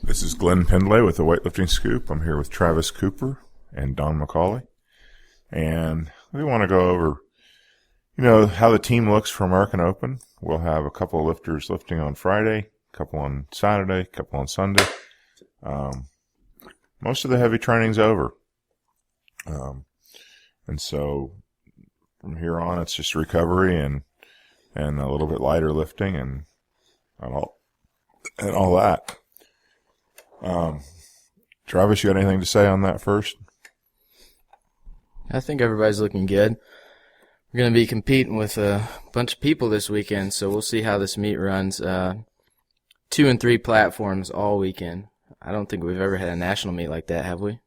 This is Glenn Pendlay with the Weightlifting Scoop. I'm here with Travis Cooper and Don McCauley. And we want to go over, how the team looks for American Open. We'll have a couple of lifters lifting on Friday, a couple on Saturday, a couple on Sunday. Most of the heavy training's over. And so from here on, it's just recovery and a little bit lighter lifting and all that. Travis, you got anything to say on that first? I think everybody's looking good. We're going to be competing with a bunch of people this weekend, so we'll see how this meet runs. 2 and 3 platforms all weekend. I don't think we've ever had a national meet like that, have we?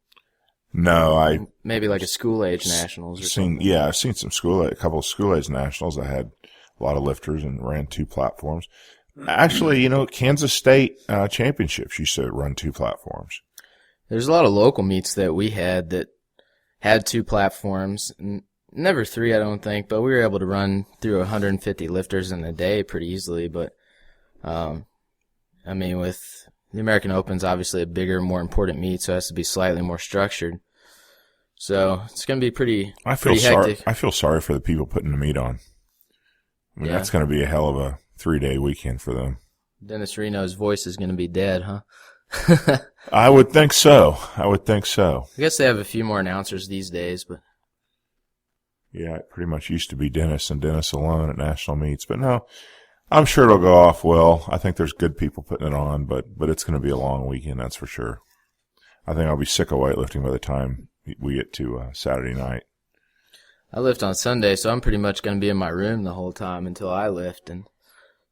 No, maybe like a school-age nationals or something. Yeah, I've seen a couple of school-age nationals that had a lot of lifters and ran 2 platforms. Actually, Kansas State championships used to run 2 platforms. There's a lot of local meets that we had that had 2 platforms. Never 3, I don't think, but we were able to run through 150 lifters in a day pretty easily. But, with the American Open's obviously a bigger, more important meet, so it has to be slightly more structured. So it's going to be pretty hectic. I feel sorry for the people putting the meet on. That's going to be a hell of a 3-day weekend for them. Dennis Reno's voice is going to be dead, huh? I would think so. I guess they have a few more announcers these days, but yeah, it pretty much used to be Dennis and Dennis alone at national meets. But no, I'm sure it'll go off well. I think there's good people putting it on, but it's going to be a long weekend, that's for sure. I think I'll be sick of weightlifting by the time we get to Saturday night. I lift on Sunday, so I'm pretty much going to be in my room the whole time until I lift, and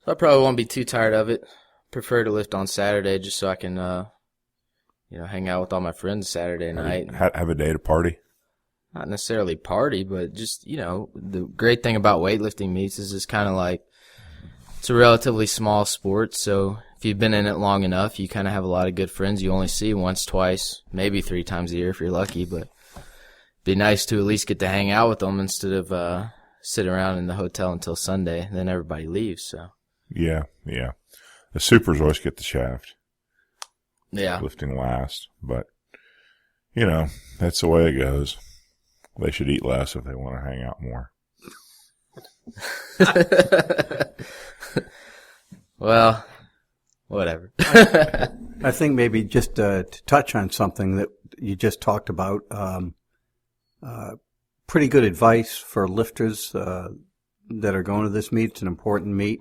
so I probably won't be too tired of it. Prefer to lift on Saturday just so I can, hang out with all my friends Saturday night. Have a day to party? Not necessarily party, but just, the great thing about weightlifting meets is it's kind of like it's a relatively small sport, so if you've been in it long enough, you kind of have a lot of good friends you only see once, twice, maybe 3 times a year if you're lucky, but it'd be nice to at least get to hang out with them instead of sit around in the hotel until Sunday, and then everybody leaves, so. Yeah. The supers always get the shaft. Yeah. Lifting last. But, that's the way it goes. They should eat less if they want to hang out more. Well, whatever. I think maybe just to touch on something that you just talked about, pretty good advice for lifters that are going to this meet. It's an important meet.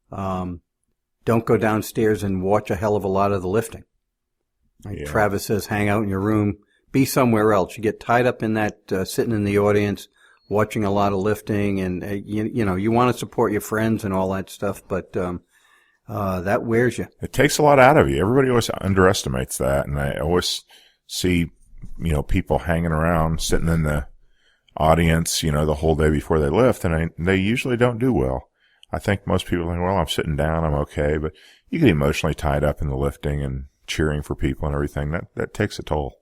Don't go downstairs and watch a hell of a lot of the lifting. Like Travis says, hang out in your room. Be somewhere else. You get tied up in that sitting in the audience, watching a lot of lifting, and you want to support your friends and all that stuff, but that wears you. It takes a lot out of you. Everybody always underestimates that, and I always see people hanging around, sitting in the audience, the whole day before they lift, and they usually don't do well. I think most people think, well, I'm sitting down, I'm okay, but you get emotionally tied up in the lifting and cheering for people and everything. That takes a toll.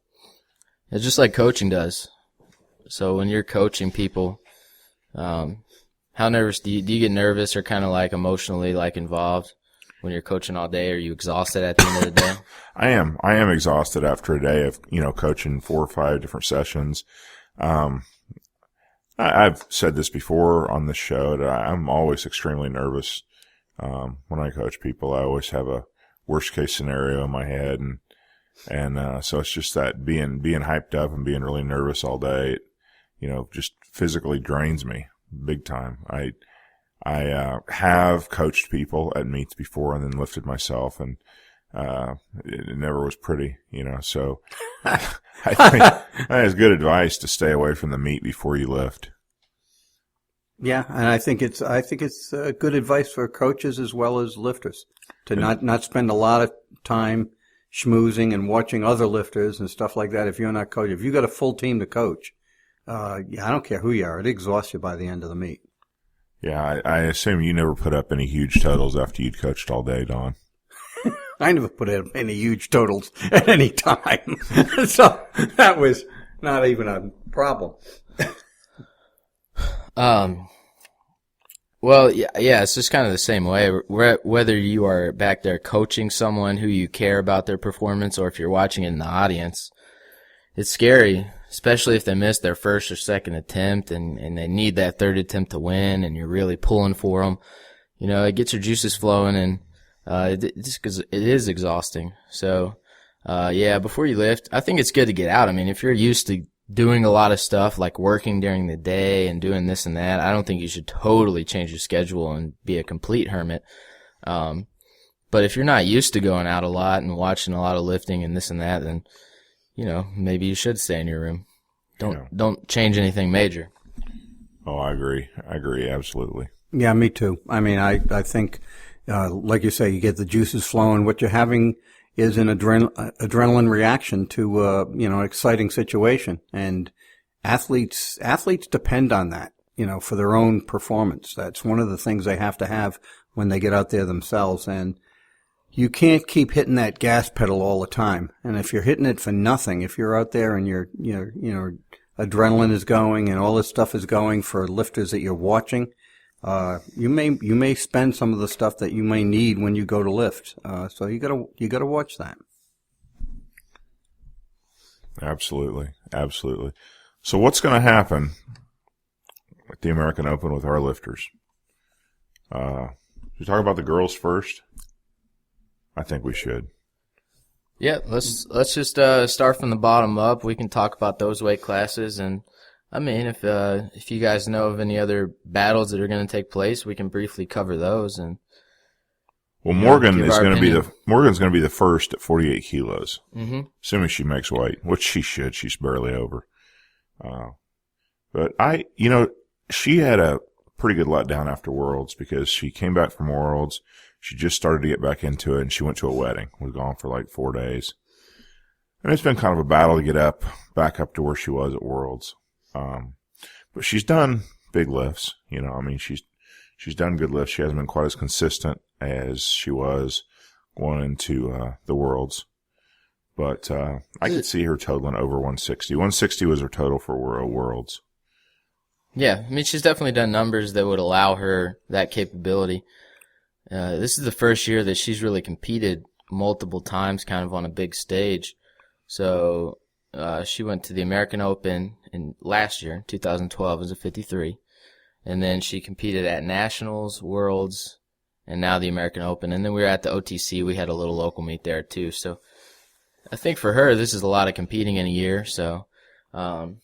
It's just like coaching does. So when you're coaching people, how nervous do you get nervous or kind of like emotionally like involved when you're coaching all day? Are you exhausted at the end of the day? I am exhausted after a day of, coaching 4 or 5 different sessions. I've said this before on the show that I'm always extremely nervous. When I coach people, I always have a worst case scenario in my head. And so it's just that being hyped up and being really nervous all day, just physically drains me big time. I have coached people at meets before and then lifted myself, and it never was pretty, so I think that is good advice to stay away from the meet before you lift. Yeah, and I think it's good advice for coaches as well as lifters to not spend a lot of time schmoozing and watching other lifters and stuff like that. If you're not coaching, if you got a full team to coach, I don't care who you are, it exhausts you by the end of the meet. Yeah, I assume you never put up any huge totals after you'd coached all day, Don. I never put up any huge totals at any time. So that was not even a problem. Well, yeah, it's just kind of the same way. Whether you are back there coaching someone who you care about their performance or if you're watching it in the audience, it's scary, especially if they miss their first or second attempt and they need that third attempt to win and you're really pulling for them. You know, it gets your juices flowing and it is exhausting. So, yeah, before you lift, I think it's good to get out. I mean, if you're used to doing a lot of stuff like working during the day and doing this and that, I don't think you should totally change your schedule and be a complete hermit. But if you're not used to going out a lot and watching a lot of lifting and this and that, then, you know, maybe you should stay in your room. Don't change anything major. Oh, I agree. Absolutely. Yeah, me too. I mean, I think, like you say, you get the juices flowing. What you're having is an adrenaline reaction to, an exciting situation. And athletes depend on that, for their own performance. That's one of the things they have to have when they get out there themselves. And you can't keep hitting that gas pedal all the time. And if you're hitting it for nothing, if you're out there and your adrenaline is going and all this stuff is going for lifters that you're watching, you may spend some of the stuff that you may need when you go to lift. So you gotta watch that. Absolutely. So what's going to happen at the American Open with our lifters? Should we talk about the girls first? I think we should. Yeah, let's just start from the bottom up. We can talk about those weight classes, and I mean, if you guys know of any other battles that are going to take place, we can briefly cover those. And Morgan's going to be the first at 48 kilos, assuming she makes weight, which she should. She's barely over. But she had a pretty good letdown after Worlds because she came back from Worlds. She just started to get back into it, and she went to a wedding. Was gone for like 4 days. And it's been kind of a battle to get back up to where she was at Worlds. But she's done big lifts. She's done good lifts. She hasn't been quite as consistent as she was going into the Worlds. But I could see her totaling over 160. 160 was her total for Worlds. Yeah, I mean, she's definitely done numbers that would allow her that capability. This is the first year that she's really competed multiple times kind of on a big stage. So she went to the American Open last year, 2012, as a 53. And then she competed at Nationals, Worlds, and now the American Open. And then we were at the OTC. We had a little local meet there too. So I think for her, this is a lot of competing in a year. So it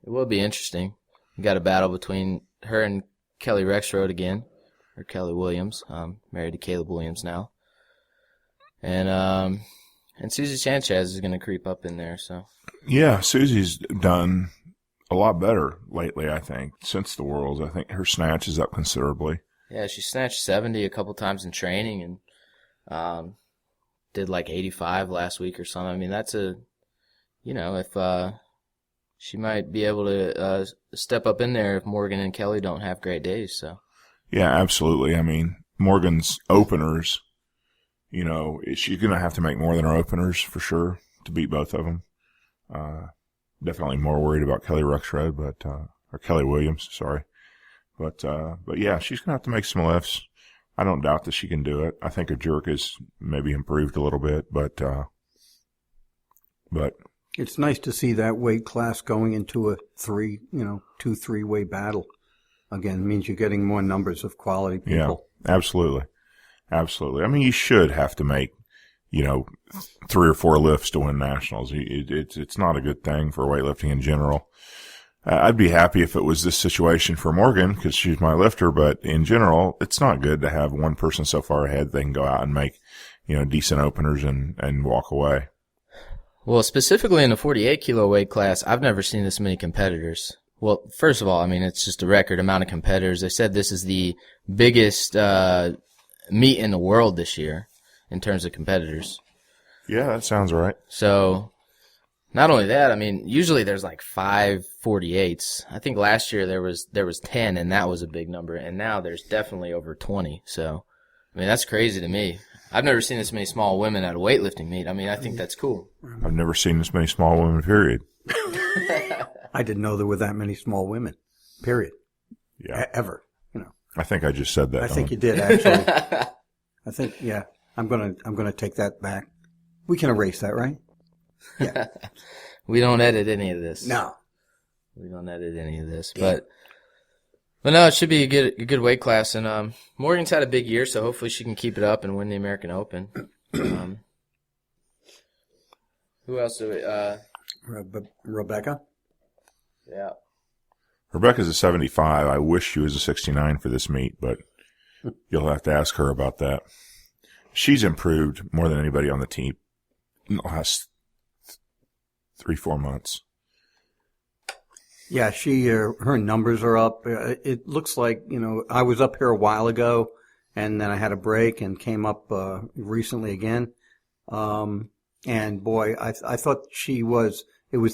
will be interesting. We got a battle between her and Kelly Rexroad again. Or Kelly Williams, married to Caleb Williams now. And Susie Sanchez is going to creep up in there. So yeah, Susie's done a lot better lately, I think, since the Worlds. I think her snatch is up considerably. Yeah, she snatched 70 a couple times in training and did like 85 last week or something. I mean, that's if she might be able to step up in there if Morgan and Kelly don't have great days, so. Yeah, absolutely. I mean, Morgan's openers, she's going to have to make more than her openers for sure to beat both of them. Definitely more worried about Kelly Rexroad, or Kelly Williams, sorry. But yeah, she's going to have to make some lifts. I don't doubt that she can do it. I think her jerk is maybe improved a little bit, but it's nice to see that weight class going into a 2-3-way battle. Again, it means you're getting more numbers of quality people. Yeah, absolutely. I mean, you should have to make, 3 or 4 lifts to win nationals. It's not a good thing for weightlifting in general. I'd be happy if it was this situation for Morgan because she's my lifter, but in general, it's not good to have one person so far ahead they can go out and make, decent openers and walk away. Well, specifically in the 48 kilo weight class, I've never seen this many competitors. Well, first of all, I mean, it's just a record amount of competitors. They said this is the biggest meet in the world this year in terms of competitors. Yeah, that sounds right. So, not only that, I mean, usually there's like 5 48s. I think last year there was 10, and that was a big number. And now there's definitely over 20. So, I mean, that's crazy to me. I've never seen this many small women at a weightlifting meet. I mean, I think that's cool. I've never seen this many small women, period. I didn't know there were that many small women, period. Yeah. Ever, I think I just said that. I think you did, actually. I think, yeah. I'm gonna take that back. We can erase that, right? Yeah. We don't edit any of this. No. We don't edit any of this, but no, it should be a good weight class. And Morgan's had a big year, so hopefully she can keep it up and win the American Open. Who else do we? Rebecca. Yeah. Rebecca's a 75. I wish she was a 69 for this meet, but you'll have to ask her about that. She's improved more than anybody on the team in the last 3-4 months. Yeah, her numbers are up. It looks like, I was up here a while ago, and then I had a break and came up recently again. And boy, I thought it was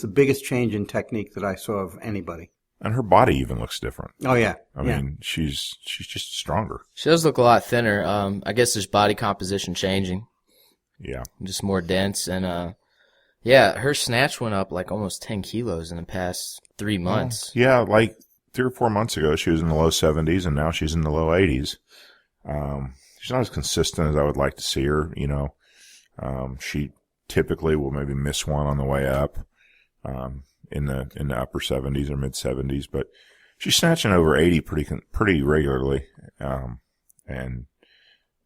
the biggest change in technique that I saw of anybody. And her body even looks different. Oh yeah. I mean, she's just stronger. She does look a lot thinner. I guess there's body composition changing. Yeah. Just more dense. And, yeah, her snatch went up like almost 10 kilos in the past 3 months. Yeah, like 3 or 4 months ago, she was in the low 70s, and now she's in the low 80s. She's not as consistent as I would like to see her, She typically will maybe miss one on the way up, in the upper 70s or mid 70s, but she's snatching over 80 pretty regularly. And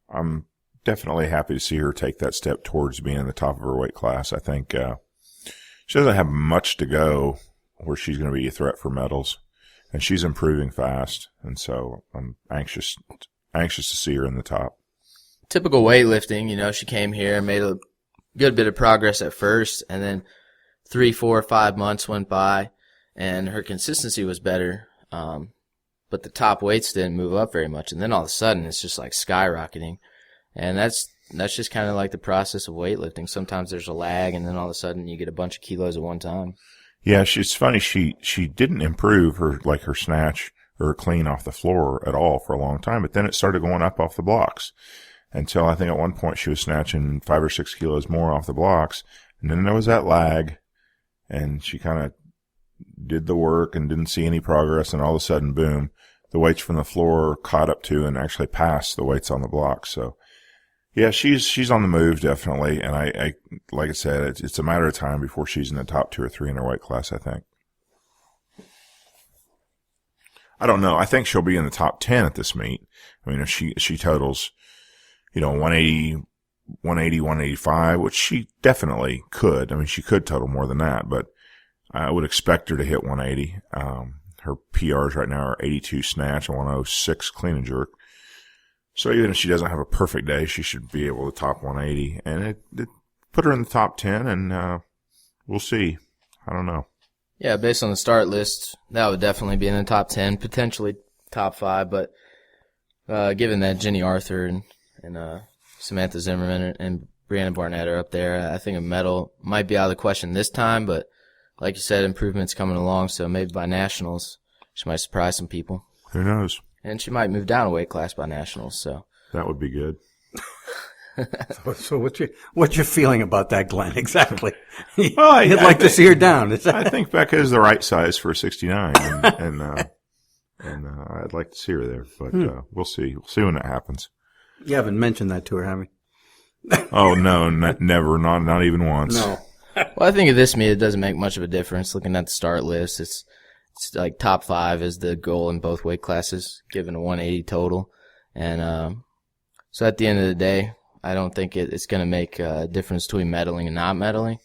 I'm definitely happy to see her take that step towards being in the top of her weight class. I think, she doesn't have much to go where she's going to be a threat for medals, and she's improving fast. And so I'm anxious to see her in the top. Typical weightlifting, she came here and made a good bit of progress at first, and then 3, 4, 5 months went by, and her consistency was better, but the top weights didn't move up very much. And then all of a sudden, it's just like skyrocketing, and that's just kind of like the process of weightlifting. Sometimes there's a lag, and then all of a sudden, you get a bunch of kilos at one time. Yeah, it's funny. She didn't improve her snatch or her clean off the floor at all for a long time, but then it started going up off the blocks until I think at one point she was snatching 5 or 6 kilos more off the blocks, and then there was that lag. And she kind of did the work and didn't see any progress, and all of a sudden, boom, the weights from the floor caught up to and actually passed the weights on the block. So, yeah, she's on the move, definitely. And I like I said, it's a matter of time before she's in the top 2 or 3 in her weight class, I think. I don't know. I think she'll be in the top 10 at this meet. I mean, if she totals, 180, 185, which she definitely could. I mean, she could total more than that, but I would expect her to hit 180. Her PRs right now are 82 snatch and 106 clean and jerk. So even if she doesn't have a perfect day, she should be able to top 180. And it put her in the top 10, and we'll see. I don't know. Yeah, based on the start list, that would definitely be in the top 10, potentially top 5. But given that Jenny Arthur and Samantha Zimmerman and Brianna Barnett are up there, I think a medal might be out of the question this time, but like you said, improvement's coming along, so maybe by nationals she might surprise some people. Who knows? And she might move down a weight class by nationals, so that would be good. So what's your feeling about that, Glenn? Exactly. Well, you'd like to see her down. I think Becca is the right size for a 69, and I'd like to see her there, but we'll see. We'll see when it happens. You haven't mentioned that to her, have you? Oh, no, never. Not even once. No. Well, I think at this meet, it doesn't make much of a difference. Looking at the start list, it's like top 5 is the goal in both weight classes, given a 180 total. And so at the end of the day, I don't think it's going to make a difference between medaling and not medaling.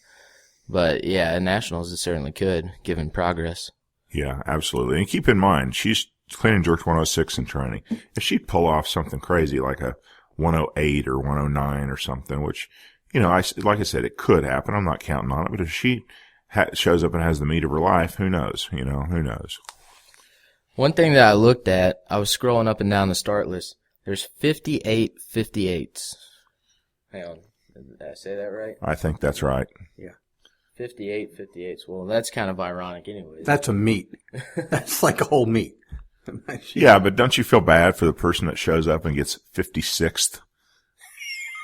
But, yeah, at nationals, it certainly could, given progress. Yeah, absolutely. And keep in mind, she's clean and jerked 106 in training. If she'd pull off something crazy like a 108 or 109 or something, which, like I said, it could happen. I'm not counting on it. But if she shows up and has the meet of her life, who knows? Who knows? One thing that I looked at, I was scrolling up and down the start list. There's 58 58s. Hang on. Did I say that right? I think that's right. Yeah. 58 58s. Well, that's kind of ironic anyway. That's a meet. That's like a whole meet. Yeah, but don't you feel bad for the person that shows up and gets 56th?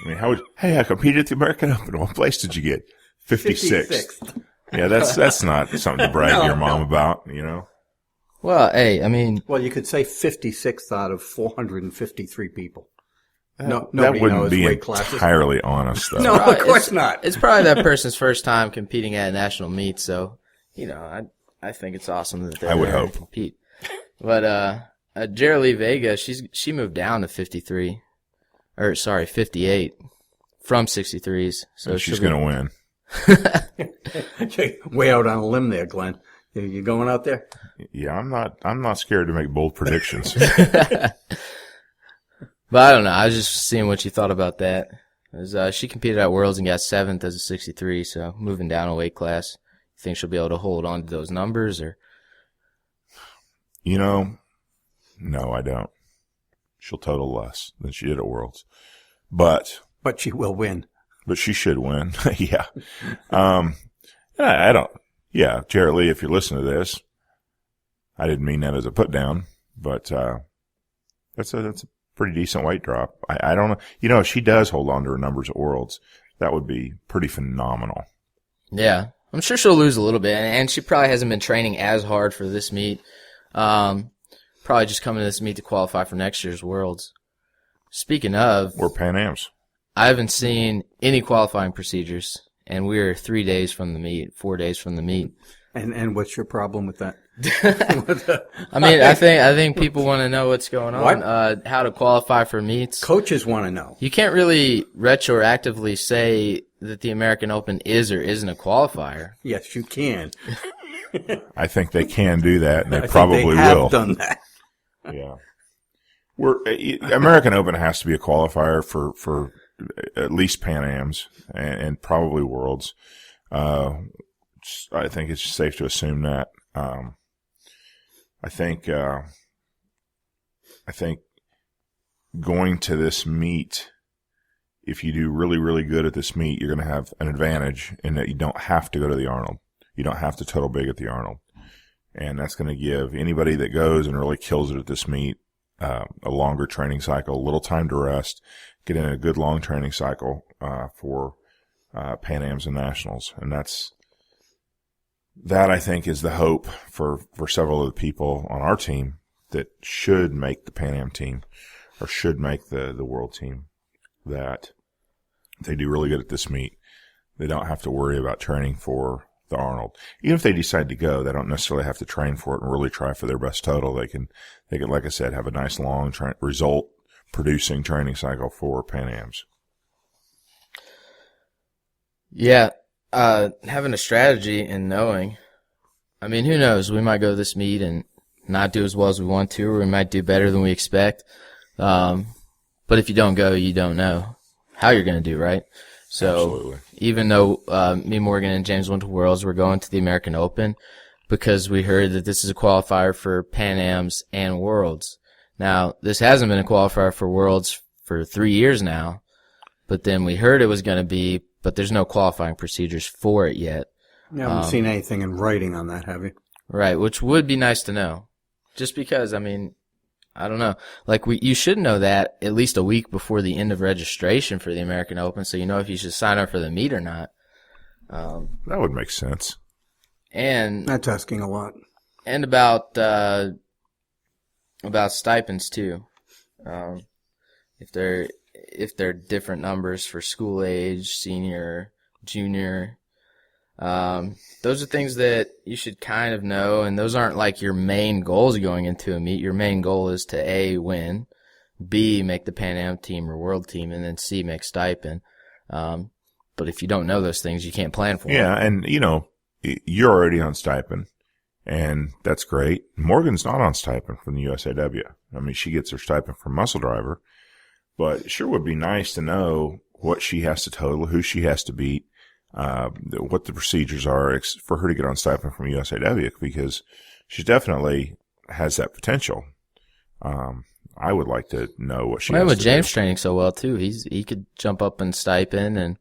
I mean, I competed at the American Open. What place did you get? 56th. Yeah, that's not something to brag to your mom about, Well, hey, I mean, Well, you could say 56th out of 453 people. No, That nobody wouldn't knows be weight classes. entirely honest, though. No, of course not. it's probably that person's first time competing at a national meet, so, I think it's awesome that they're I would there to hope. compete. But, Jerilee Vega, she moved down to 58 from 63s. So And she's going to win. Way out on a limb there, Glenn. You going out there? Yeah, I'm not scared to make bold predictions. But I don't know. I was just seeing what you thought about that. She competed at Worlds and got 7th as a 63, so moving down a weight class. You think she'll be able to hold on to those numbers? Or No, I don't. She'll total less than she did at Worlds. But But she will win. But she should win. Yeah. I don't. Yeah, Jerilee, if you're listening to this, I didn't mean that as a put down, but that's a pretty decent weight drop. I don't know. If she does hold on to her numbers at Worlds, that would be pretty phenomenal. yeah, I'm sure she'll lose a little bit, and she probably hasn't been training as hard for this meet. Probably just coming to this meet to qualify for next year's Worlds. Speaking of, Or Pan Ams. I haven't seen any qualifying procedures, and we're 3 days from the meet, 4 days from the meet. And what's your problem with that? I mean, I think people want to know what's going on, What? how to qualify for meets. Coaches want to know. You can't really retroactively say that the American Open is or isn't a qualifier. Yes, you can. I think they can do that, and they I probably think they have will. done that. Yeah. American Open has to be a qualifier for at least Pan Ams and probably Worlds. I think it's safe to assume that. I think going to this meet, if you do really, really good at this meet, you're going to have an advantage in that you don't have to go to the Arnold. You don't have to total big at the Arnold. And that's going to give anybody that goes and really kills it at this meet a longer training cycle, a little time to rest, get in a good long training cycle for Pan Ams and Nationals. And that I think is the hope for several of the people on our team that should make the Pan Am team or should make the world team, that they do really good at this meet. They don't have to worry about training for the Arnold. Even if they decide to go, they don't necessarily have to train for it and really try for their best total. They can, like I said, have a nice long result producing training cycle for Pan Ams. Yeah, having a strategy and knowing. I mean, who knows? We might go to this meet and not do as well as we want to, or we might do better than we expect. But if you don't go, you don't know how you're going to do, right? So Absolutely. even though me, Morgan, and James went to Worlds, we're going to the American Open because we heard that this is a qualifier for Pan Ams and Worlds. Now, this hasn't been a qualifier for Worlds for 3 years now, but then we heard it was going to be, but there's no qualifying procedures for it yet. You haven't seen anything in writing on that, have you? Right, which would be nice to know. Just because, I mean, I don't know. Like, you should know that at least a week before the end of registration for the American Open, so you know if you should sign up for the meet or not. That would make sense. And That's asking a lot. and about stipends too. If they're different numbers for school age, senior, junior. Those are things that you should kind of know, and those aren't like your main goals going into a meet. Your main goal is to A, win, B, make the Pan Am team or world team, and then C, make stipend. But if you don't know those things, you can't plan for them. Yeah, and you're already on stipend, and that's great. Morgan's not on stipend from the USAW. I mean, she gets her stipend from Muscle Driver, but it sure would be nice to know what she has to total, who she has to beat, what the procedures are for her to get on stipend from USAW, because she definitely has that potential. I would like to know what she has with to James do. training so well too, he could jump up in stipend, and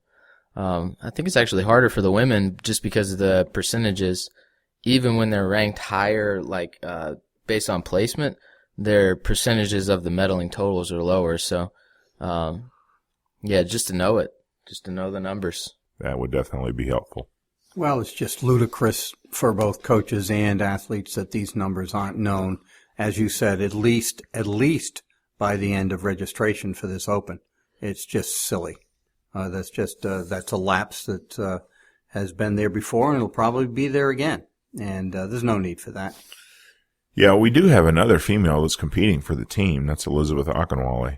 I think it's actually harder for the women just because of the percentages. Even when they're ranked higher, like based on placement, their percentages of the medaling totals are lower. So, yeah, just to know it, just to know the numbers. That would definitely be helpful. Well, it's just ludicrous for both coaches and athletes that these numbers aren't known. As you said, at least by the end of registration for this Open. It's just silly. That's a lapse that has been there before, and it'll probably be there again. And there's no need for that. Yeah, we do have another female that's competing for the team. That's Elizabeth Akinwale,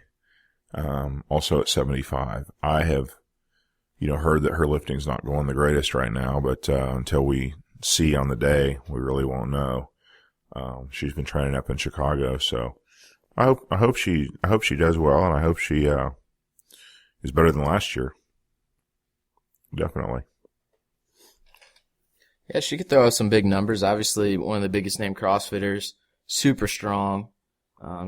also at 75. I have, heard that her lifting's not going the greatest right now, but until we see on the day, we really won't know. She's been training up in Chicago, so I hope she does well, and I hope she is better than last year. Definitely. Yeah, she could throw out some big numbers. Obviously, one of the biggest name CrossFitters, super strong.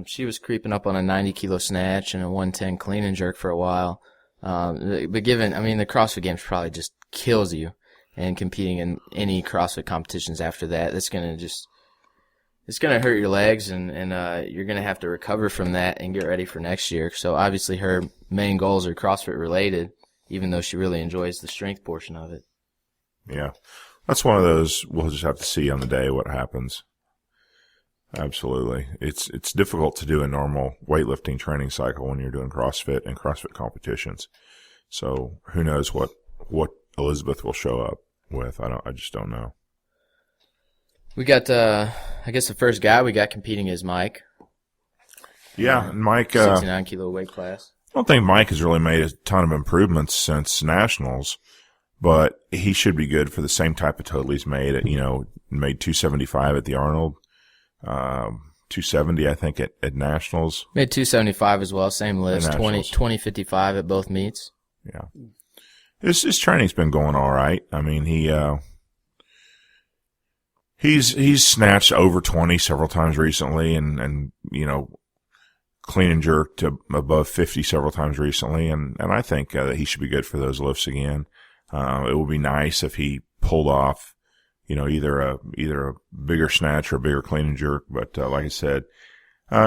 She was creeping up on a 90-kilo snatch and a 110 clean and jerk for a while. But the CrossFit Games probably just kills you, and competing in any CrossFit competitions after that, it's gonna hurt your legs, and you're gonna have to recover from that and get ready for next year. So obviously, her main goals are CrossFit related, even though she really enjoys the strength portion of it. Yeah. That's one of those we'll just have to see on the day what happens. Absolutely. It's difficult to do a normal weightlifting training cycle when you're doing CrossFit and CrossFit competitions. So who knows what Elizabeth will show up with. I just don't know. We got I guess the first guy we got competing is Mike. Yeah, Mike 69 kilo weight class. I don't think Mike has really made a ton of improvements since nationals. But he should be good for the same type of total he's made at, made 275 at the Arnold, 270, I think, at nationals. Made 275 as well, same list, 2055 at both meets. Yeah. His training's been going all right. I mean, he's snatched over 20 several times recently and clean and jerk to above 50 several times recently. And I think that he should be good for those lifts again. It would be nice if he pulled off, either a bigger snatch or a bigger clean and jerk. But, like I said,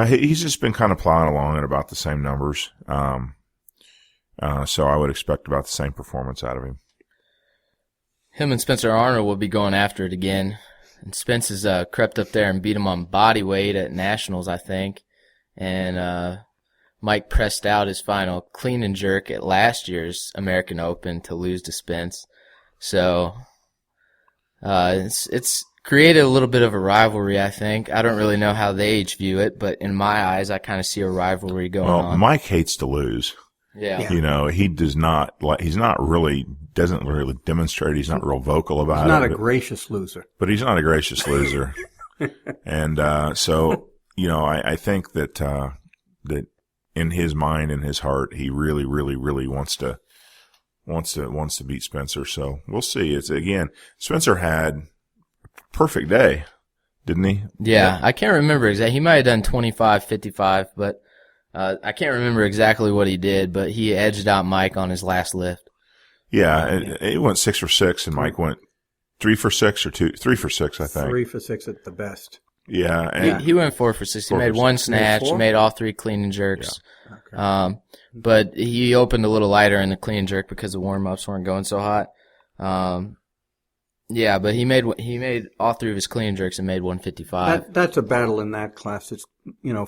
he's just been kind of plowing along at about the same numbers. So I would expect about the same performance out of him. Him and Spencer Arnold will be going after it again. And Spence has crept up there and beat him on body weight at nationals, I think. And Mike pressed out his final clean and jerk at last year's American Open to lose to Spence. So it's created a little bit of a rivalry, I think. I don't really know how they each view it, but in my eyes, I kind of see a rivalry going on. Mike hates to lose. Yeah. He does not doesn't really demonstrate. He's not real vocal about it. He's not a gracious loser. But he's not a gracious loser. And so, I think that in his mind and his heart, he really, really, really wants to beat Spencer. So we'll see. Spencer had a perfect day, didn't he? Yeah. I can't remember exactly. He might have done 25, 55, but I can't remember exactly what he did, but he edged out Mike on his last lift. Yeah. It went 6 for 6 and Mike went 3 for 6 or 3 for 6, I think. 3 for 6 at the best. Yeah. And he went 4 for 6. He made one snatch, made all 3 clean and jerks. Yeah. Okay. But he opened a little lighter in the clean and jerk because the warm-ups weren't going so hot. Yeah, but he made all 3 of his clean and jerks and made 155. That's a battle in that class. It's,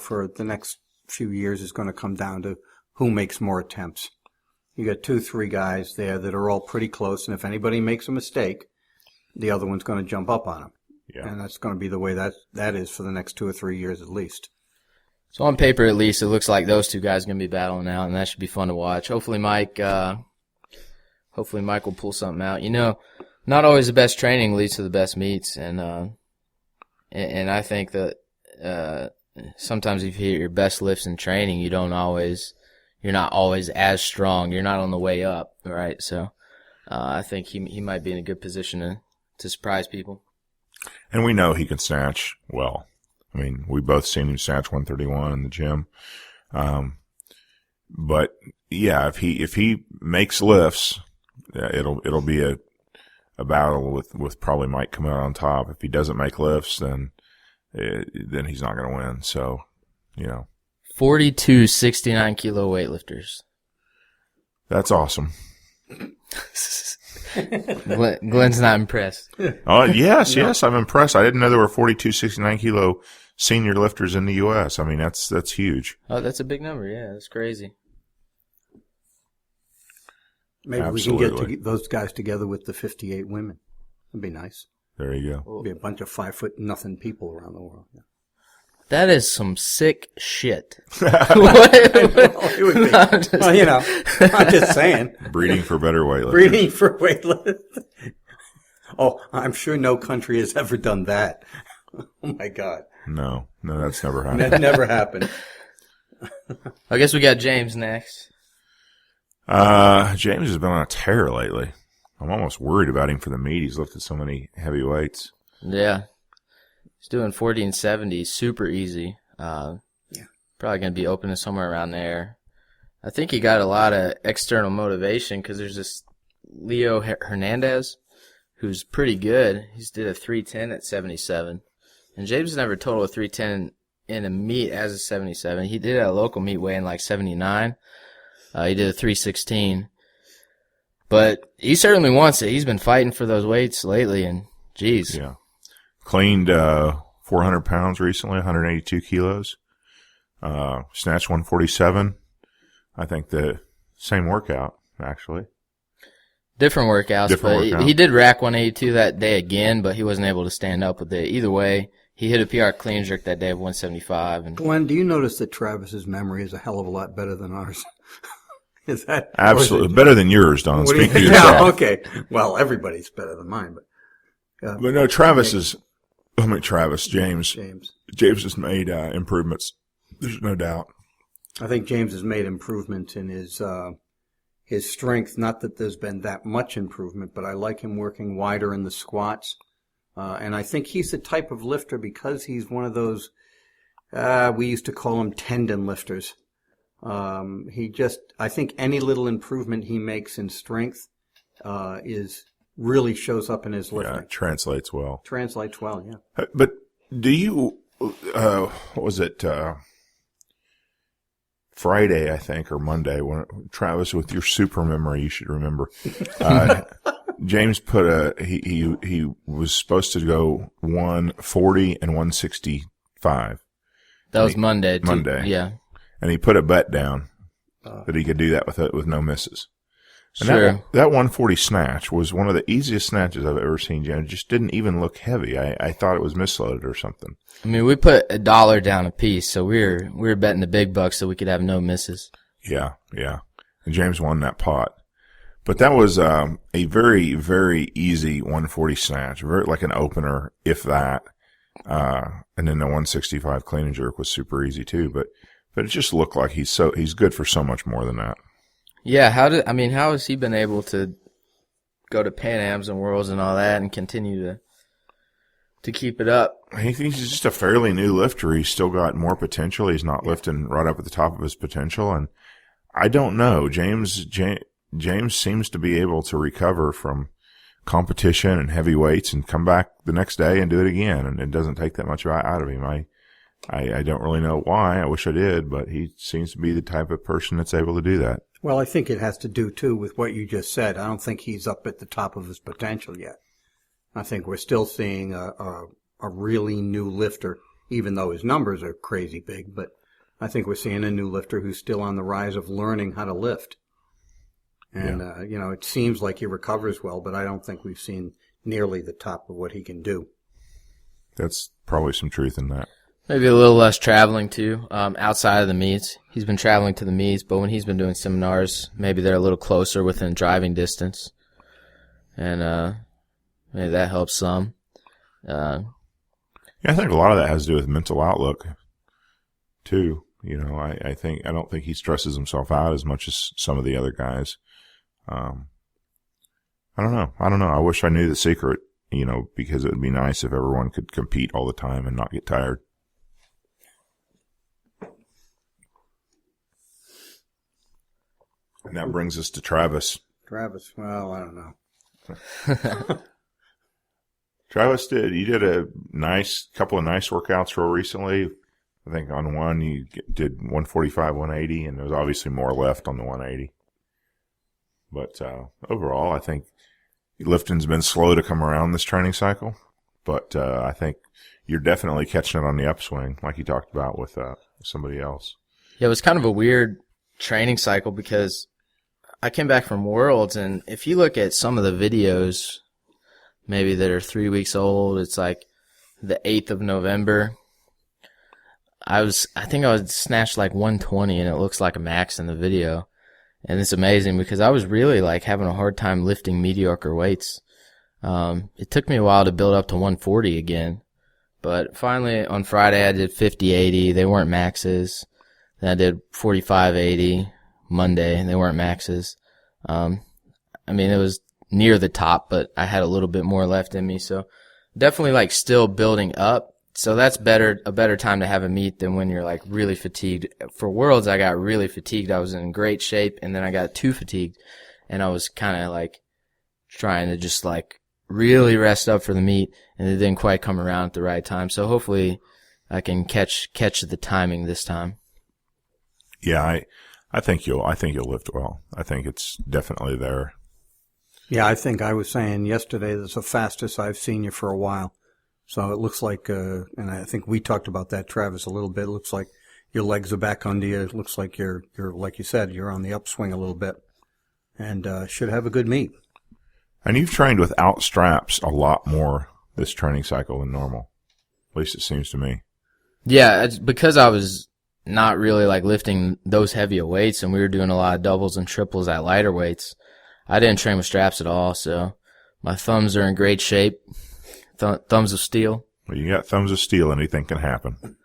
for the next few years is going to come down to who makes more attempts. You got 2-3 guys there that are all pretty close, and if anybody makes a mistake, the other one's going to jump up on them. Yeah. And that's going to be the way that is for the next 2 or 3 years at least. So on paper, at least, it looks like those 2 guys are going to be battling out, and that should be fun to watch. Hopefully Mike will pull something out. Not always the best training leads to the best meets, and I think that sometimes if you hit your best lifts in training, you're not always as strong. You're not on the way up, right? So I think he might be in a good position to surprise people. And we know he can snatch well. I mean, we both seen him snatch 131 in the gym. But yeah, if he makes lifts, it'll be a battle with probably Mike coming out on top. If he doesn't make lifts, then he's not going to win. So, 42 69 kilo weightlifters. That's awesome. Glenn's not impressed. Oh, yes, I'm impressed. I didn't know there were 42 69-kilo senior lifters in the U.S. I mean, that's huge. Oh, that's a big number. Yeah, that's crazy. Maybe Absolutely. we can get those guys together with the 58 women. That'd be nice. There you go. There'd be a bunch of 5'0" people around the world. Yeah. That is some sick shit. Well, it would be. Well, you know, I'm just saying. Breeding for better weightlifters. Breeding for weightlifting. Oh, I'm sure no country has ever done that. Oh, my God. No, that's never happened. That never happened. I guess we got James next. James has been on a tear lately. I'm almost worried about him for the meet. He's lifted so many heavy weights. Yeah. He's doing 40 and 70, super easy. Yeah. Probably going to be opening somewhere around there. I think he got a lot of external motivation because there's this Leo Hernandez who's pretty good. He's did a 310 at 77. And James never totaled a 310 in a meet as a 77. He did a local meet weighing like 79. He did a 316. But he certainly wants it. He's been fighting for those weights lately, and geez. Yeah. Cleaned 400 pounds recently, 182 kilos. Snatched 147. I think the same workout, actually. Different workouts, but he did rack 182 that day again, but he wasn't able to stand up with it. Either way, he hit a PR clean jerk that day of 175. And Glenn, do you notice that Travis's memory is a hell of a lot better than ours? Is that Absolutely. Better than yours, Don. What do you Speak for think? yourself. Yeah, okay. Well, everybody's better than mine, but But no, James has made improvements. There's no doubt. I think James has made improvements in his strength. Not that there's been that much improvement, but I like him working wider in the squats. And I think he's the type of lifter because he's one of those, we used to call them tendon lifters. I think any little improvement he makes in strength, really shows up in his lifting. Yeah, it translates well. Translates well, yeah. But do you, what was it, Friday, I think, or Monday, when Travis, with your super memory, you should remember, James put he was supposed to go 140 and 165. that was Monday. Monday. Yeah. And he put a bet down that he could do that with no misses. And Sure. that 140 snatch was one of the easiest snatches I've ever seen, James. It just didn't even look heavy. I thought it was misloaded or something. I mean, we put $1 down a piece, so we were betting the big bucks so we could have no misses. Yeah. And James won that pot. But that was a very, very easy 140 snatch, very like an opener, if that. And then the 165 clean and jerk was super easy too. But it just looked like he's good for so much more than that. Yeah, how has he been able to go to Pan Ams and Worlds and all that and continue to keep it up? He's just a fairly new lifter. He's still got more potential. He's not lifting right up at the top of his potential. And I don't know. James seems to be able to recover from competition and heavy weights and come back the next day and do it again. And it doesn't take that much out of him. I don't really know why. I wish I did, but he seems to be the type of person that's able to do that. Well, I think it has to do, too, with what you just said. I don't think he's up at the top of his potential yet. I think we're still seeing a really new lifter, even though his numbers are crazy big. But I think we're seeing a new lifter who's still on the rise of learning how to lift. And, it seems like he recovers well, but I don't think we've seen nearly the top of what he can do. That's probably some truth in that. Maybe a little less traveling, too, outside of the meets. He's been traveling to the meets, but when he's been doing seminars, maybe they're a little closer within driving distance. And maybe that helps some. Yeah, I think a lot of that has to do with mental outlook, too. I don't think he stresses himself out as much as some of the other guys. I don't know. I wish I knew the secret, because it would be nice if everyone could compete all the time and not get tired. And that brings us to Travis. Well, I don't know. Travis you did a couple of nice workouts real recently. I think on one you did 145, 180, and there was obviously more left on the 180. But overall, I think lifting's been slow to come around this training cycle, but I think you're definitely catching it on the upswing, like you talked about with somebody else. Yeah, it was kind of a weird training cycle because I came back from Worlds, and if you look at some of the videos, maybe that are 3 weeks old, it's like the 8th of November. I think I was snatched like 120, and it looks like a max in the video. And it's amazing because I was really like having a hard time lifting mediocre weights. It took me a while to build up to 140 again. But finally on Friday I did 50-80. They weren't maxes. Then I did 45-80 Monday, and they weren't maxes. I mean, it was near the top, but I had a little bit more left in me. So definitely like still building up. So that's a better time to have a meet than when you're like really fatigued. For Worlds, I got really fatigued. I was in great shape, and then I got too fatigued, and I was kind of like trying to just like really rest up for the meet, and it didn't quite come around at the right time. So hopefully I can catch the timing this time. Yeah, I think you'll lift well. I think it's definitely there. Yeah, I think I was saying yesterday that's the fastest I've seen you for a while. So it looks like, and I think we talked about that, Travis, a little bit. It looks like your legs are back under you. It looks like you're like you said, you're on the upswing a little bit, and should have a good meet. And you've trained without straps a lot more this training cycle than normal. At least it seems to me. Yeah, it's because I was not really like lifting those heavier weights, and we were doing a lot of doubles and triples at lighter weights. I didn't train with straps at all, so my thumbs are in great shape. Thumbs of steel. Well, you got thumbs of steel, anything can happen.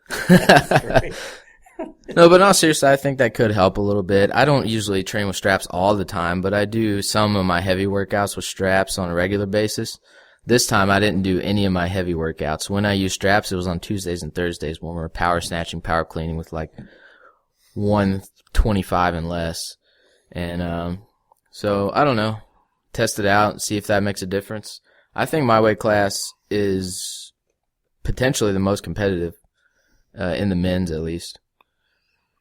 No, but no, seriously, I think that could help a little bit. I don't usually train with straps all the time, but I do some of my heavy workouts with straps on a regular basis. This time I didn't do any of my heavy workouts. When I used straps, it was on Tuesdays and Thursdays when we were power snatching, power cleaning with like 125 and less. And so I don't know. Test it out and see if that makes a difference. I think my weight class is potentially the most competitive in the men's, at least,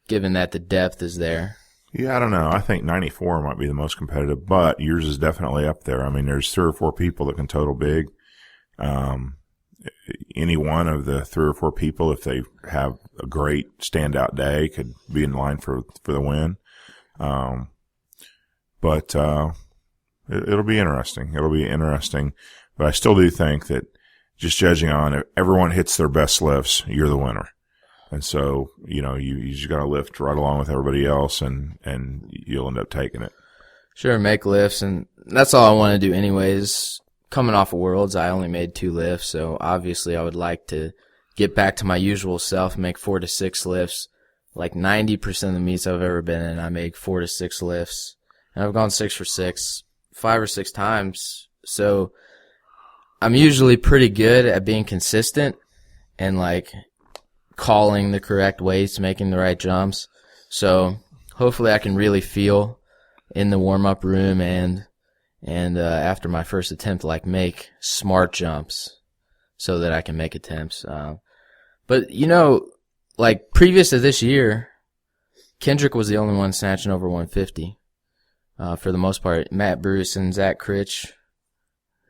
given that the depth is there. Yeah, I don't know. I think 94 might be the most competitive, but yours is definitely up there. I mean, there's 3 or 4 people that can total big. Any one of the 3 or 4 people, if they have a great standout day, could be in line for the win. But it'll be interesting. It'll be interesting. But I still do think that just judging on if everyone hits their best lifts, you're the winner. And so, you just got to lift right along with everybody else, and you'll end up taking it. Sure, make lifts, and that's all I want to do anyways. Coming off of Worlds, I only made 2 lifts, so obviously I would like to get back to my usual self, make 4 to 6 lifts. Like 90% of the meets I've ever been in, I make 4 to 6 lifts. And I've gone 6 for 6, 5 or 6 times. So I'm usually pretty good at being consistent and like calling the correct weights, making the right jumps. So hopefully I can really feel in the warm-up room and after my first attempt, like make smart jumps so that I can make attempts. But like previous to this year, Kendrick was the only one snatching over 150 for the most part. Matt Bruce and Zach Critch,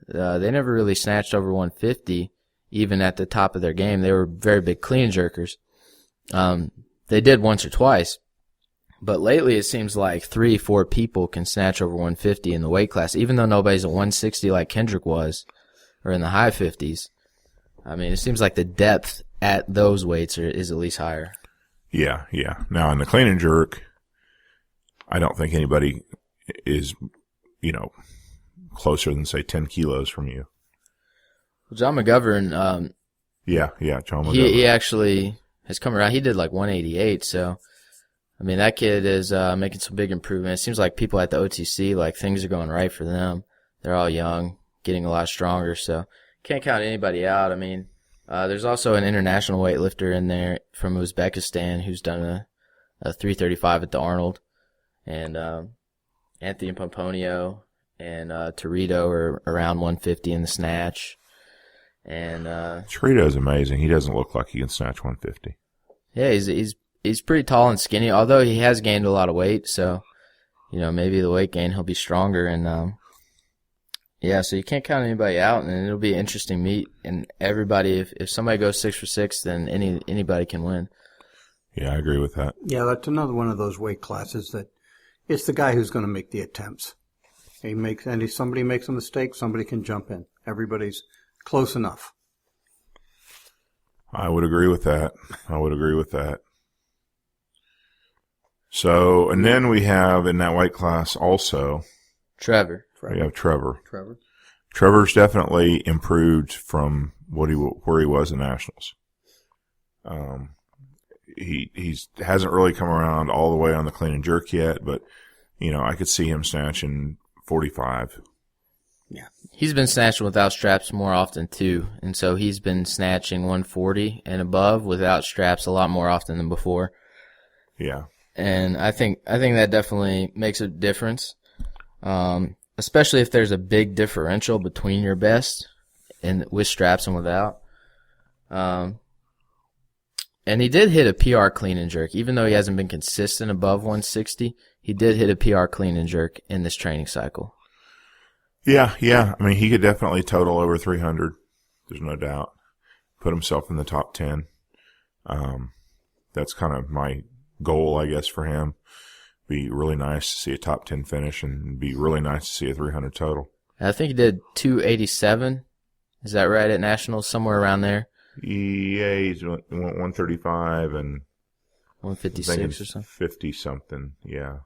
they never really snatched over 150, even at the top of their game. They were very big clean jerkers. They did once or twice, but lately it seems like 3-4 people can snatch over 150 in the weight class, even though nobody's at 160 like Kendrick was, or in the high 50s. I mean, it seems like the depth at those weights is at least higher. Yeah. Now, in the clean and jerk, I don't think anybody is, closer than, say, 10 kilos from you. Well, John McGovern, John McGovern. He actually has come around. He did like 188, so, I mean, that kid is making some big improvements. It seems like people at the OTC, like, things are going right for them. They're all young, getting a lot stronger, so can't count anybody out. I mean, there's also an international weightlifter in there from Uzbekistan who's done a 335 at the Arnold, and Anthony Pomponio and Torito are around 150 in the snatch. And Torito's amazing. He doesn't look like he can snatch 150. Yeah, he's pretty tall and skinny, although he has gained a lot of weight. So, maybe the weight gain he'll be stronger. And Yeah, so you can't count anybody out, and it'll be an interesting meet. And everybody, if somebody goes 6 for 6, then anybody can win. Yeah, I agree with that. Yeah, that's another one of those weight classes that it's the guy who's going to make the attempts. Somebody makes a mistake, somebody can jump in. Everybody's close enough. I would agree with that. So, and then we have in that weight class also Trevor. We have Trevor. Trevor's definitely improved from where he was in nationals. He hasn't really come around all the way on the clean and jerk yet, but I could see him snatching 45. Yeah, he's been snatching without straps more often too, and so he's been snatching 140 and above without straps a lot more often than before. Yeah, and I think that definitely makes a difference. Especially if there's a big differential between your best and with straps and without. And he did hit a PR clean and jerk. Even though he hasn't been consistent above 160, he did hit a PR clean and jerk in this training cycle. Yeah. I mean, he could definitely total over 300. There's no doubt. Put himself in the top 10. That's kind of my goal, I guess, for him. Be really nice to see a top 10 finish and be really nice to see a 300 total. I think he did 287. Is that right at nationals, somewhere around there? Yeah, he's 135 and 156 or something. 50 something, yeah.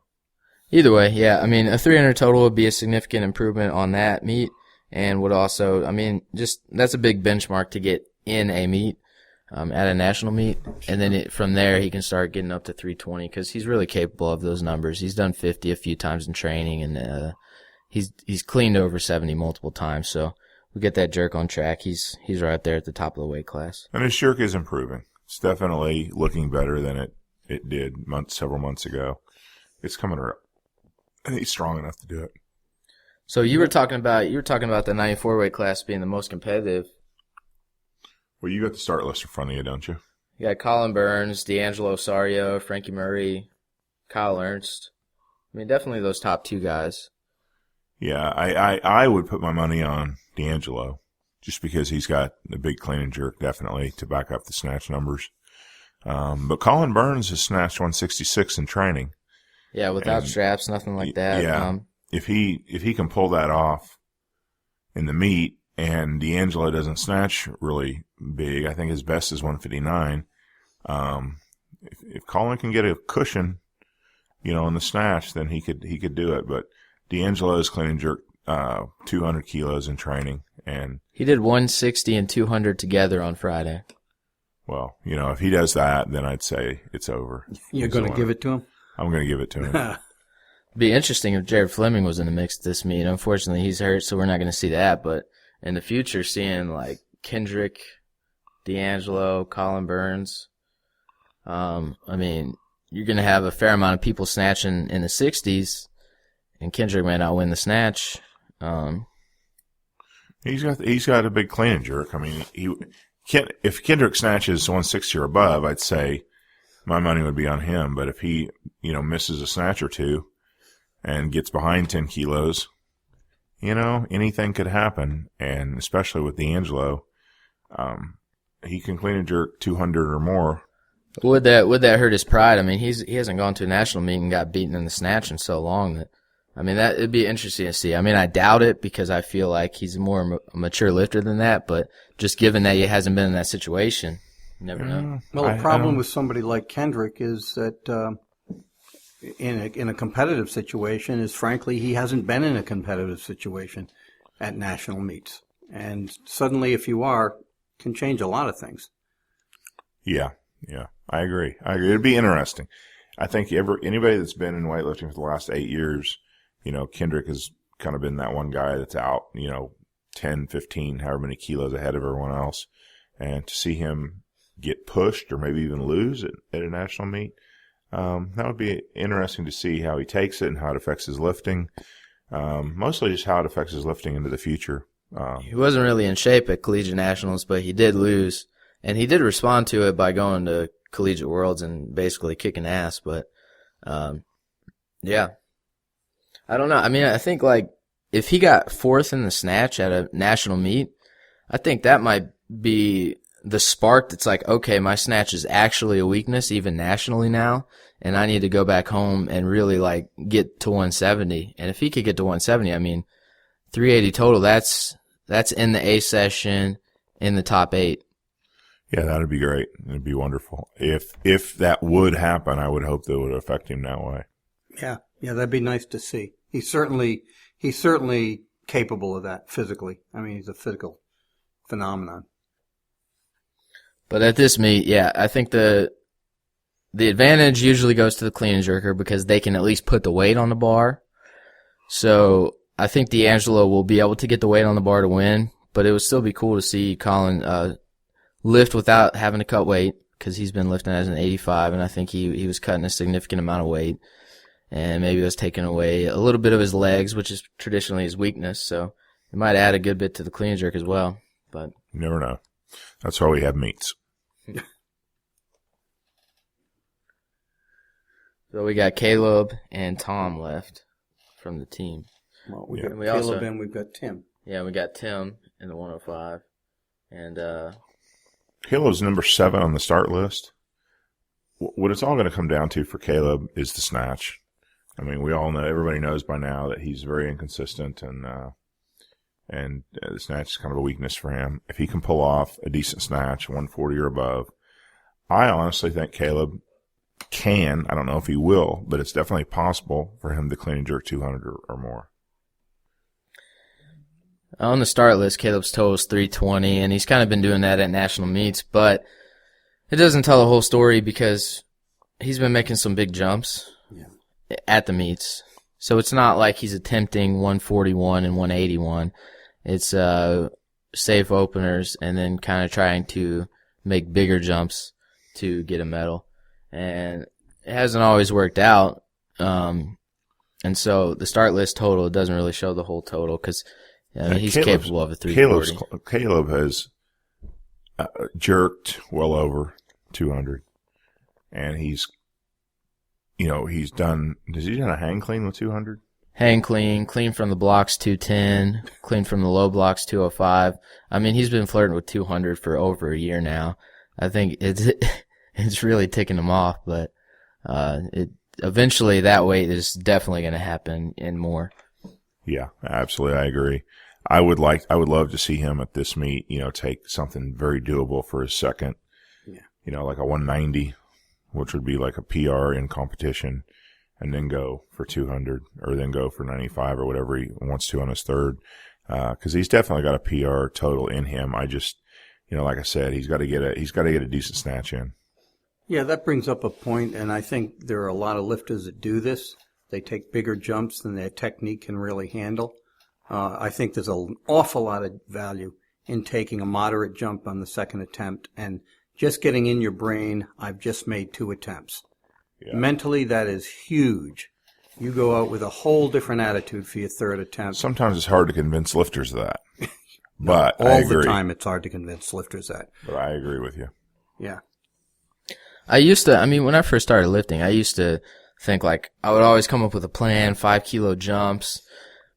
Either way, yeah. I mean, a 300 total would be a significant improvement on that meet, and would also, I mean, just that's a big benchmark to get in a meet. At a national meet, and then from there he can start getting up to 320 because he's really capable of those numbers. He's done 50 a few times in training, and he's cleaned over 70 multiple times. So we get that jerk on track. He's right there at the top of the weight class. And his jerk is improving. It's definitely looking better than it did several months ago. It's coming around, and he's strong enough to do it. So you were talking about the 94 weight class being the most competitive. Well, you got the start list in front of you, don't you? You got Colin Burns, D'Angelo Osario, Frankie Murray, Kyle Ernst. I mean, definitely those top two guys. Yeah, I would put my money on D'Angelo just because he's got a big clean and jerk, definitely, to back up the snatch numbers. But Colin Burns has snatched 166 in training. Yeah, without straps, nothing like that. Yeah, if he can pull that off in the meet, and D'Angelo doesn't snatch really big. I think his best is 159. If Colin can get a cushion, in the snatch, then he could do it. But D'Angelo's clean and jerk 200 kilos in training, and he did 160 and 200 together on Friday. Well, if he does that, then I'd say it's over. You're going to give it to him? I'm going to give it to him. It'd be interesting if Jared Fleming was in the mix this meet. Unfortunately, he's hurt, so we're not going to see that. But in the future, seeing like Kendrick, D'Angelo, Colin Burns, I mean, you're going to have a fair amount of people snatching in the 60s, and Kendrick may not win the snatch. He's got a big clean and jerk. I mean, if Kendrick snatches 160 or above, I'd say my money would be on him. But if he, misses a snatch or two and gets behind 10 kilos, anything could happen, and especially with D'Angelo, he can clean and jerk 200 or more. Would that hurt his pride? I mean, he hasn't gone to a national meet and got beaten in the snatch in so long that, I mean, that it'd be interesting to see. I mean, I doubt it because I feel like he's a more mature lifter than that, but just given that he hasn't been in that situation, you never know. Well, the problem with somebody like Kendrick is that in a competitive situation is, frankly, he hasn't been in a competitive situation at national meets. And suddenly, if you are, can change a lot of things. Yeah, I agree. It'd be interesting. I think anybody that's been in weightlifting for the last 8 years, Kendrick has kind of been that one guy that's out, 10, 15, however many kilos ahead of everyone else. And to see him get pushed or maybe even lose at a national meet, that would be interesting to see how he takes it and how it affects his lifting. Mostly just how it affects his lifting into the future. He wasn't really in shape at collegiate nationals, but he did lose, and he did respond to it by going to collegiate worlds and basically kicking ass. But yeah, I don't know. I mean, I think like if he got fourth in the snatch at a national meet, I think that might be the spark that's like, okay, my snatch is actually a weakness even nationally now, and I need to go back home and really like get to 170. And if he could get to 170, I mean, 380 total, that's in the A session in the top 8. Yeah, that'd be great. It'd be wonderful. If that would happen, I would hope that it would affect him that way. Yeah, that'd be nice to see. He's certainly capable of that physically. I mean, he's a physical phenomenon. But at this meet, yeah, I think the advantage usually goes to the clean and jerker because they can at least put the weight on the bar. So I think D'Angelo will be able to get the weight on the bar to win, but it would still be cool to see Colin lift without having to cut weight because he's been lifting as an 85, and I think he was cutting a significant amount of weight, and maybe it was taking away a little bit of his legs, which is traditionally his weakness. So it might add a good bit to the clean and jerk as well. But you never know. That's why we have meets. So we got Caleb and Tom left from the team. Well, we got Caleb and we've got Tim. Yeah, we got Tim in the 105. And Caleb's number 7 on the start list. What it's all going to come down to for Caleb is the snatch. I mean, we all know, everybody knows by now that he's very inconsistent, and the snatch is kind of a weakness for him. If he can pull off a decent snatch, 140 or above, I honestly think Caleb can. I don't know if he will, but it's definitely possible for him to clean and jerk 200 or more. On the start list, Caleb's total is 320, and he's kind of been doing that at national meets, but it doesn't tell the whole story because he's been making some big jumps at the meets. So it's not like he's attempting 141 and 181. It's safe openers and then kind of trying to make bigger jumps to get a medal. And it hasn't always worked out. And so the start list total doesn't really show the whole total because he's capable of a 340. Caleb has jerked well over 200, and he's done. Has he done a hang clean with 200? Hang clean from the blocks 210, clean from the low blocks 205. I mean, he's been flirting with 200 for over a year now. I think it's really ticking him off, but eventually that weight is definitely going to happen and more. Yeah, absolutely. I agree. I would love to see him at this meet, take something very doable for his second, like a 190, which would be like a PR in competition, and then go for 200 or then go for 95 or whatever he wants to on his third. Cause he's definitely got a PR total in him. I just, like I said, he's got to get a decent snatch in. Yeah, that brings up a point, and I think there are a lot of lifters that do this. They take bigger jumps than their technique can really handle. I think there's an awful lot of value in taking a moderate jump on the second attempt and just getting in your brain, I've just made 2 attempts. Yeah. Mentally, that is huge. You go out with a whole different attitude for your third attempt. Sometimes it's hard to convince lifters of that. But all the time it's hard to convince lifters that. But I agree with you. Yeah. When I first started lifting, I used to think like I would always come up with a plan, 5 kilo jumps.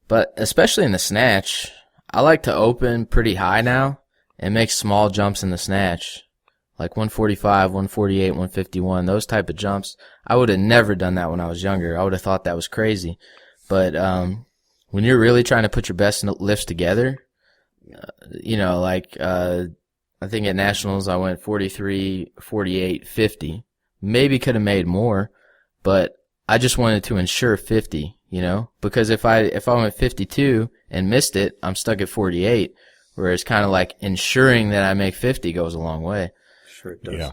But especially in the snatch, I like to open pretty high now and make small jumps in the snatch. Like 145, 148, 151, those type of jumps. I would have never done that when I was younger. I would have thought that was crazy. But when you're really trying to put your best lifts together, I think at nationals I went 43, 48, 50. Maybe could have made more, but I just wanted to ensure 50, because if I went 52 and missed it, I'm stuck at 48, whereas kind of like ensuring that I make 50 goes a long way. Sure it does. Yeah.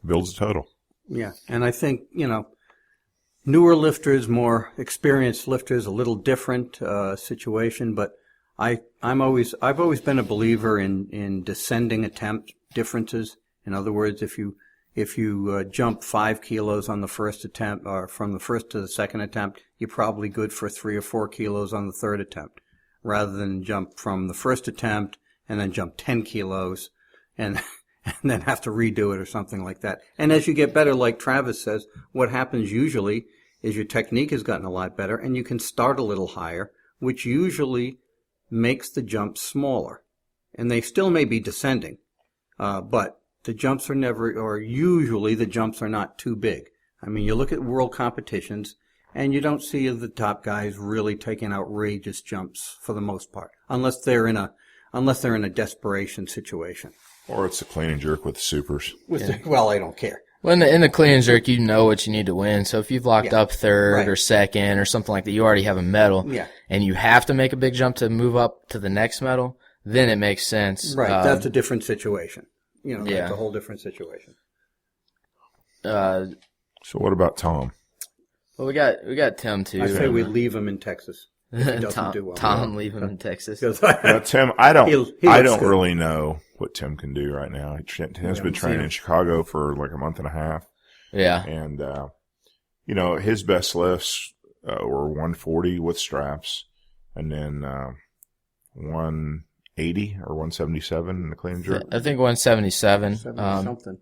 Builds a total. Yeah. And I think, newer lifters, more experienced lifters, a little different situation, but I've always been a believer in descending attempt differences. In other words, if you jump 5 kilos on the first attempt, or from the first to the second attempt, you're probably good for 3 or 4 kilos on the third attempt, rather than jump from the first attempt and then jump 10 kilos and then have to redo it or something like that. And as you get better, like Travis says, what happens usually is your technique has gotten a lot better, and you can start a little higher which usually makes the jumps smaller. And they still may be descending, but the jumps usually the jumps are not too big. I mean, you look at world competitions, and you don't see the top guys really taking outrageous jumps for the most part, unless they're in a desperation situation. Or it's a clean and jerk with the supers. Well, I don't care. Well, in the clean and jerk, you know what you need to win. So if you've locked up third or second or something like that, you already have a medal. Yeah. And you have to make a big jump to move up to the next medal, then it makes sense. Right. That's a different situation. That's a whole different situation. So what about Tom? Well, we got Tim too. I say we leave him in Texas. If he doesn't Tom, do well. Tom, leave him in Texas. Tim, I don't good. really know what Tim can do right now. Tim's been training in Chicago for like a month and a half. Yeah. And, his best lifts were 140 with straps and then 180 or 177 in the clean and jerk. I think 177. Something.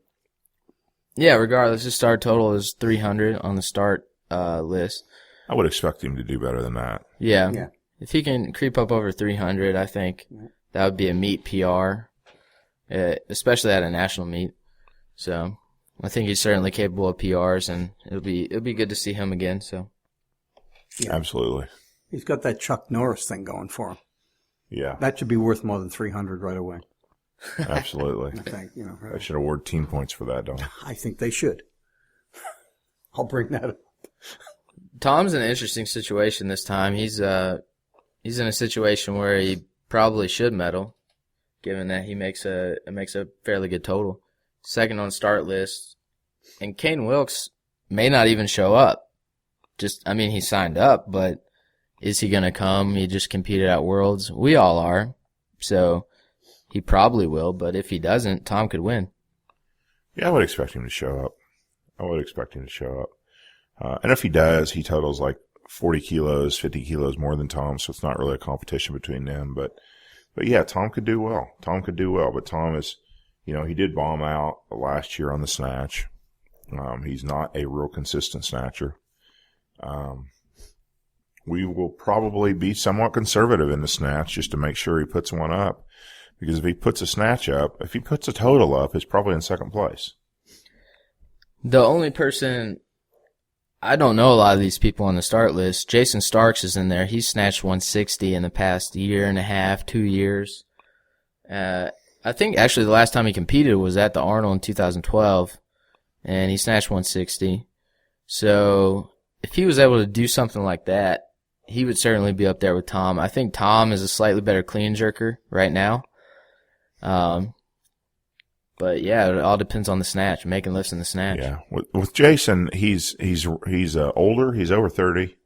Yeah, regardless, his start total is 300 on the start list. I would expect him to do better than that. Yeah. If he can creep up over 300, I think that would be a meet PR, especially at a national meet. So I think he's certainly capable of PRs, and it'll be good to see him again. So absolutely, he's got that Chuck Norris thing going for him. Yeah, that should be worth more than 300 right away. Absolutely, I think I should award team points for that, don't I? I think they should. I'll bring that up. Tom's in an interesting situation this time. He's in a situation where he probably should medal, given that he makes a fairly good total. Second on start list, and Kane Wilkes may not even show up. He signed up, but is he going to come? He just competed at Worlds. We all are, so he probably will. But if he doesn't, Tom could win. Yeah, I would expect him to show up. And if he does, he totals like 40 kilos, 50 kilos more than Tom, so it's not really a competition between them. But yeah, Tom could do well. But Tom is, he did bomb out last year on the snatch. He's not a real consistent snatcher. We will probably be somewhat conservative in the snatch just to make sure he puts one up. Because if he puts a total up, he's probably in second place. The only person, I don't know a lot of these people on the start list. Jason Starks is in there. He's snatched 160 in the past year and a half, 2 years. I think actually the last time he competed was at the Arnold in 2012, and he snatched 160. So if he was able to do something like that, he would certainly be up there with Tom. I think Tom is a slightly better clean jerker right now. But yeah, it all depends on the snatch, making lifts in the snatch. Yeah, with Jason, he's older. He's over 30,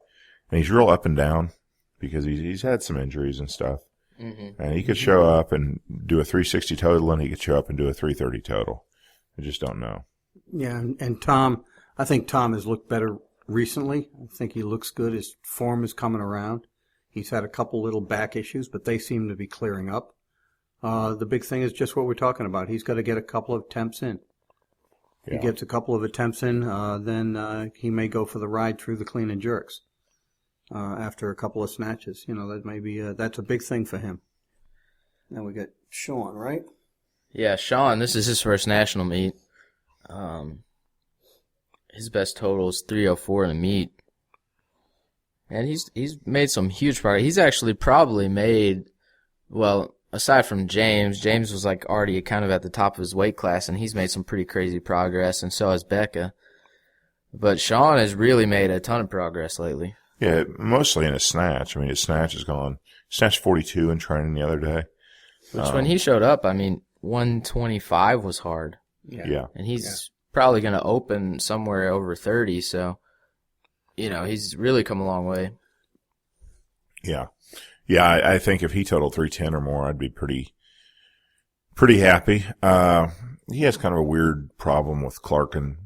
and he's real up and down because he's had some injuries and stuff. Mm-hmm. And he could show up and do a 360 total, and he could show up and do a 330 total. I just don't know. Yeah, and Tom, I think Tom has looked better recently. I think he looks good. His form is coming around. He's had a couple little back issues, but they seem to be clearing up. The big thing is just what we're talking about. He's got to get a couple of attempts in. Yeah. He gets a couple of attempts in, then he may go for the ride through the clean and jerks after a couple of snatches. That may be that's a big thing for him. Now we got Sean, right? Yeah, Sean. This is his first national meet. His best total is 304 in the meet, and he's made some huge progress. He's actually probably made aside from James was like already kind of at the top of his weight class, and he's made some pretty crazy progress, and so has Becca. But Sean has really made a ton of progress lately. Yeah, mostly in his snatch. His snatch has gone. Snatched 42 in training the other day. Which when he showed up, 125 was hard. Yeah. And he's probably going to open somewhere over 30, so, he's really come a long way. Yeah. Yeah, I think if he totaled 310 or more, I'd be pretty happy. He has kind of a weird problem with clarking.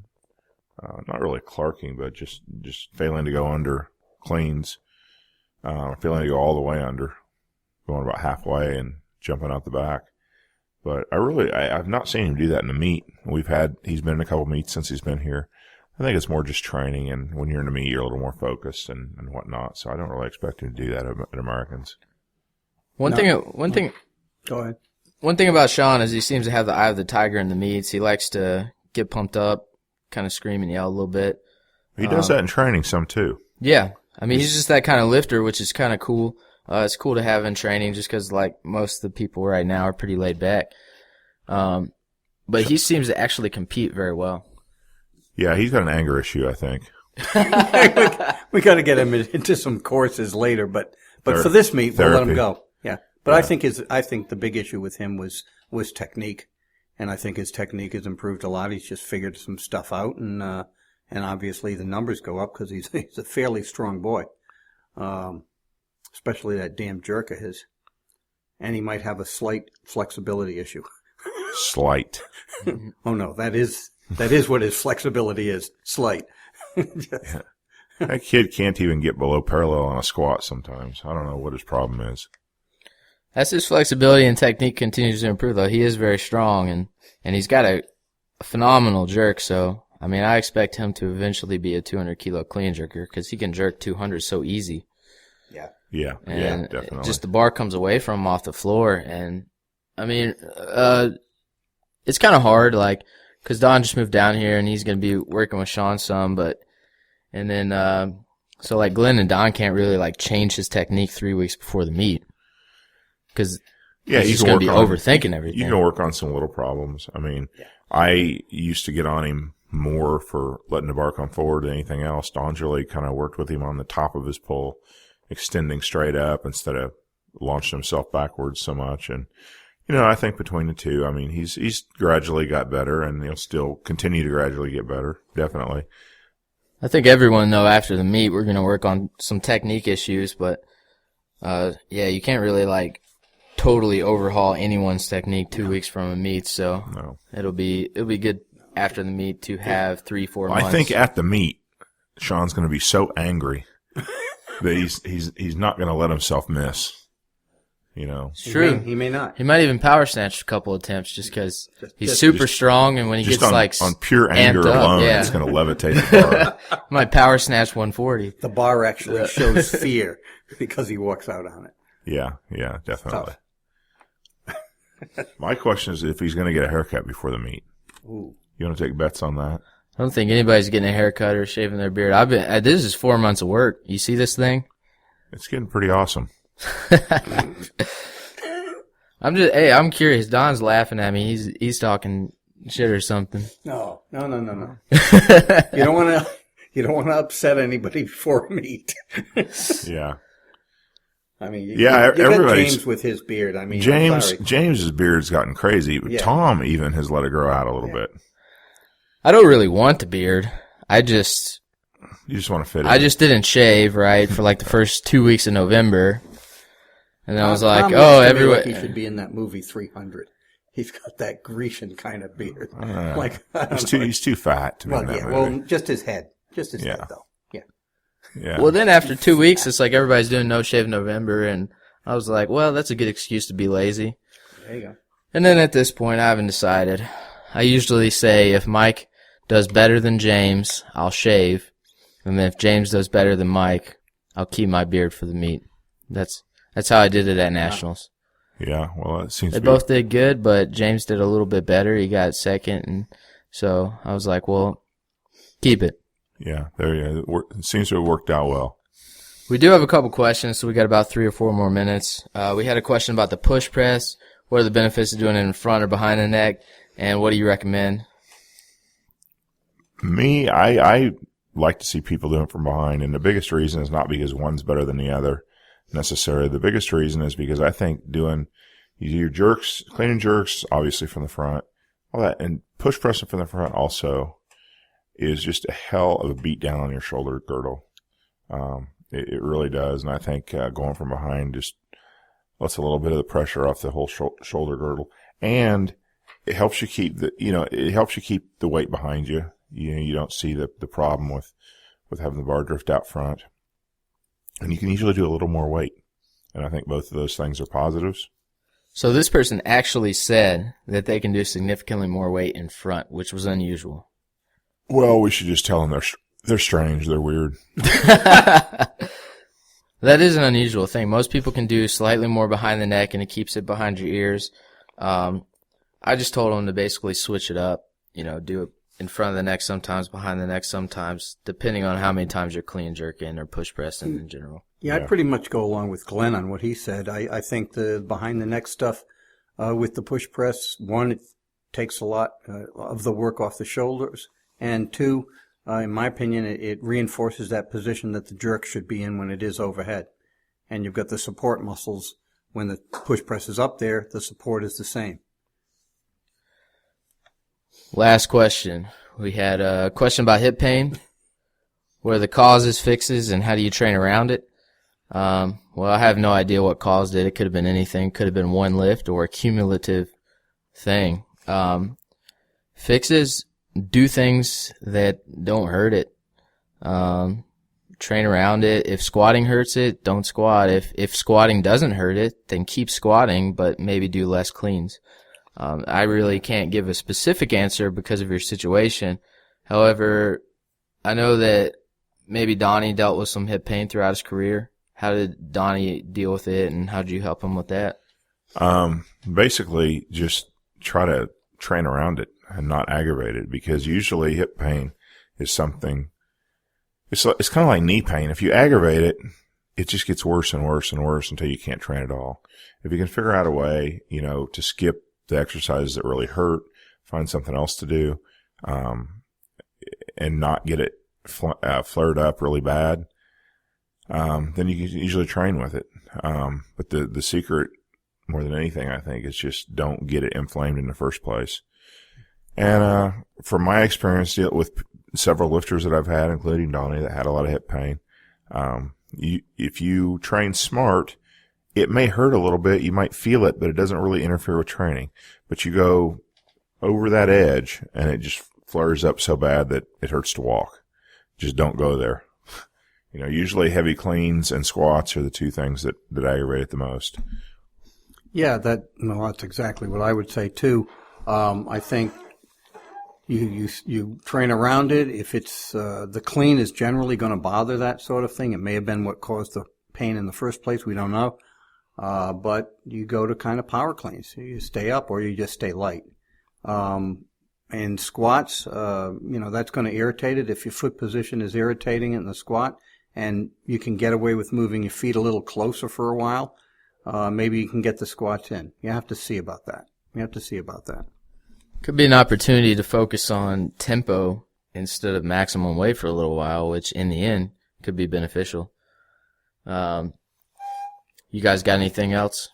Not really clarking, but just failing to go under cleans. Failing to go all the way under. Going about halfway and jumping out the back. But I've not seen him do that in a meet. He's been in a couple meets since he's been here. I think it's more just training, and when you're in the meet, you're a little more focused and whatnot. So I don't really expect him to do that at Americans. One thing. Go ahead. One thing about Sean is he seems to have the eye of the tiger in the meets. He likes to get pumped up, kind of scream and yell a little bit. He does that in training some too. Yeah. I mean, he's just that kind of lifter, which is kind of cool. It's cool to have in training just because, like, most of the people right now are pretty laid back. But he seems to actually compete very well. Yeah, he's got an anger issue, I think. We got to get him into some courses later, but for this meet, we'll let him go. Yeah. But yeah. I think the big issue with him was technique. And I think his technique has improved a lot. He's just figured some stuff out, and obviously the numbers go up because he's a fairly strong boy. Especially that damn jerk of his. And he might have a slight flexibility issue. Slight. Oh no, that is what his flexibility is. Slight. Yeah. That kid can't even get below parallel on a squat sometimes. I don't know what his problem is. As his flexibility and technique continues to improve, though, he is very strong, and he's got a phenomenal jerk. So, I mean, I expect him to eventually be a 200-kilo clean jerker because he can jerk 200 so easy. Yeah, definitely. Just the bar comes away from him off the floor, and I mean, it's kind of hard, like, because Don just moved down here, and he's going to be working with Sean some, and then, so like Glenn and Don can't really like change his technique 3 weeks before the meet, because he's going to be overthinking everything. You can work on some little problems. I mean, I used to get on him more for letting the bar come forward than anything else. Don's really kind of worked with him on the top of his pull, extending straight up instead of launching himself backwards so much. And, you know, I think between the two, I mean, he's gradually got better, and he'll still continue to gradually get better, definitely. I think everyone, though, after the meet, we're going to work on some technique issues, but, you can't really, like, totally overhaul anyone's technique 2 weeks from a meet, so it'll be good after the meet to have 3-4 months. I think at the meet, Sean's going to be so angry that he's not going to let himself miss. You know, it's true. He may not. He might even power snatch a couple attempts just because he's super strong, and when he gets on pure anger alone, it's going to levitate the bar. Might power snatch 140. The bar actually shows fear because he walks out on it. Yeah, definitely. My question is if he's going to get a haircut before the meet. Ooh. You want to take bets on that? I don't think anybody's getting a haircut or shaving their beard. This is 4 months of work. You see this thing? It's getting pretty awesome. I'm curious. Don's laughing at me. He's talking shit or something. No. You don't want to upset anybody before a meet. Yeah. I mean, you got James with his beard. I mean, James's beard's gotten crazy. Yeah. Tom even has let it grow out a little bit. I don't really want the beard. You just want to fit it. I just didn't shave, right, for like the first 2 weeks of November. And then I was like, everyone. Like he should be in that movie 300. He's got that Grecian kind of beard. He's too fat to be in that movie. Well, just his head. Just his head, though. Yeah. Well, then after 2 weeks, it's like everybody's doing no shave November, and I was like, well, that's a good excuse to be lazy. There you go. And then at this point, I haven't decided. I usually say if Mike does better than James, I'll shave. And then if James does better than Mike, I'll keep my beard for the meet. That's how I did it at Nationals. Yeah, well, it seems they both did good, but James did a little bit better. He got second, and so I was like, well, keep it. Yeah, there you go. It seems to have worked out well. We do have a couple questions, so we got about 3 or 4 more minutes. We had a question about the push press. What are the benefits of doing it in front or behind the neck, and what do you recommend? Me, I like to see people doing it from behind, and the biggest reason is not because one's better than the other necessarily. The biggest reason is because I think doing your jerks, clean and jerks, obviously from the front, all that, and push pressing from the front also is just a hell of a beat down on your shoulder girdle. It really does, and I think going from behind just lets a little bit of the pressure off the whole shoulder girdle, and it helps you keep the weight behind you. You don't see the problem with having the bar drift out front, and you can usually do a little more weight, and I think both of those things are positives. So this person actually said that they can do significantly more weight in front, which was unusual. Well, we should just tell them they're strange. They're weird. That is an unusual thing. Most people can do slightly more behind the neck, and it keeps it behind your ears. I just told them to basically switch it up. Do it in front of the neck sometimes, behind the neck sometimes, depending on how many times you're clean jerking or push pressing in general. Yeah, I'd pretty much go along with Glenn on what he said. I think the behind the neck stuff with the push press, one, it takes a lot of the work off the shoulders, and two, in my opinion, it reinforces that position that the jerk should be in when it is overhead. And you've got the support muscles. When the push press is up there, the support is the same. Last question. We had a question about hip pain. What are the causes, fixes, and how do you train around it? Well, I have no idea what caused it. It could have been anything. Could have been one lift or a cumulative thing. Fixes, do things that don't hurt it. Train around it. If squatting hurts it, don't squat. If squatting doesn't hurt it, then keep squatting, but maybe do less cleans. I really can't give a specific answer because of your situation. However, I know that maybe Donnie dealt with some hip pain throughout his career. How did Donnie deal with it, and how did you help him with that? Basically, just try to train around it and not aggravate it, because usually hip pain is something. It's kind of like knee pain. If you aggravate it, it just gets worse and worse and worse until you can't train at all. If you can figure out a way, to skip the exercises that really hurt, find something else to do, and not get it flared up really bad, then you can usually train with it. But the secret, more than anything, I think, is just don't get it inflamed in the first place. And from my experience with several lifters that I've had, including Donnie, that had a lot of hip pain, if you train smart, it may hurt a little bit. You might feel it, but it doesn't really interfere with training. But you go over that edge, and it just flares up so bad that it hurts to walk. Just don't go there. Usually heavy cleans and squats are the two things that aggravate it the most. Yeah, that's exactly what I would say too. I think you train around it. If it's the clean is generally going to bother that sort of thing. It may have been what caused the pain in the first place. We don't know. But you go to kind of power cleans. You stay up or you just stay light. And squats, that's going to irritate it. If your foot position is irritating in the squat, and you can get away with moving your feet a little closer for a while, maybe you can get the squats in. You have to see about that. Could be an opportunity to focus on tempo instead of maximum weight for a little while, which in the end could be beneficial. You guys got anything else?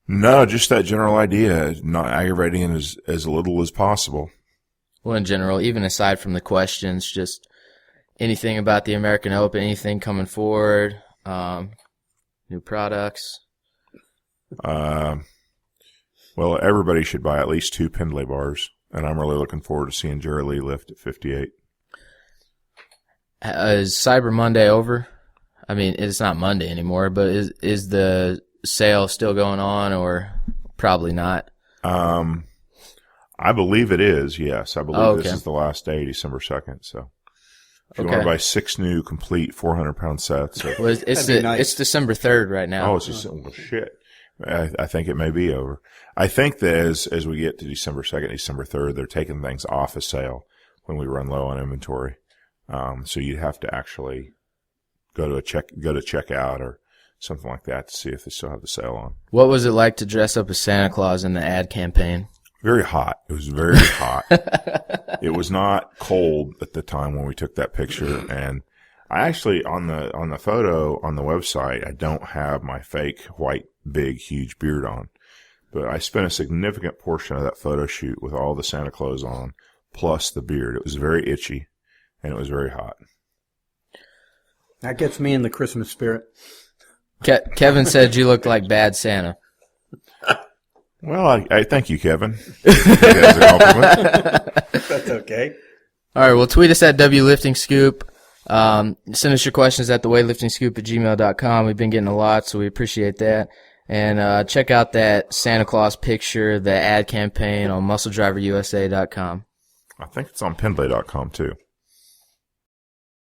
No, just that general idea, not aggravating it as little as possible. Well, in general, even aside from the questions, just anything about the American Open, anything coming forward, new products? Well, everybody should buy at least 2 Pendlay bars, and I'm really looking forward to seeing Jerry Lee lift at 58. Is Cyber Monday over? I mean, it's not Monday anymore, but is the sale still going on, or probably not? I believe it is, yes. I believe This is the last day, December 2nd, so if you want to buy 6 new complete 400-pound sets. Well, it's December 3rd right now. Oh, it's just, well, shit. I think it may be over. I think that as we get to December 2nd, December 3rd, they're taking things off of sale when we run low on inventory. So you have to actually go to checkout or something like that to see if they still have the sale on. What was it like to dress up as Santa Claus in the ad campaign? Very hot. It was very hot. It was not cold at the time when we took that picture, and I actually on the photo on the website, I don't have my fake white big huge beard on, but I spent a significant portion of that photo shoot with all the Santa Claus on plus the beard. It was very itchy and it was very hot. That gets me in the Christmas spirit. Kevin said you looked like Bad Santa. Well, I thank you, Kevin. That's a compliment. That's okay. All right, well, tweet us at WLiftingScoop. Send us your questions at theweightliftingscoop@gmail.com. We've been getting a lot, so we appreciate that. And check out that Santa Claus picture, the ad campaign on MuscleDriverUSA.com. I think it's on Pendlay.com too.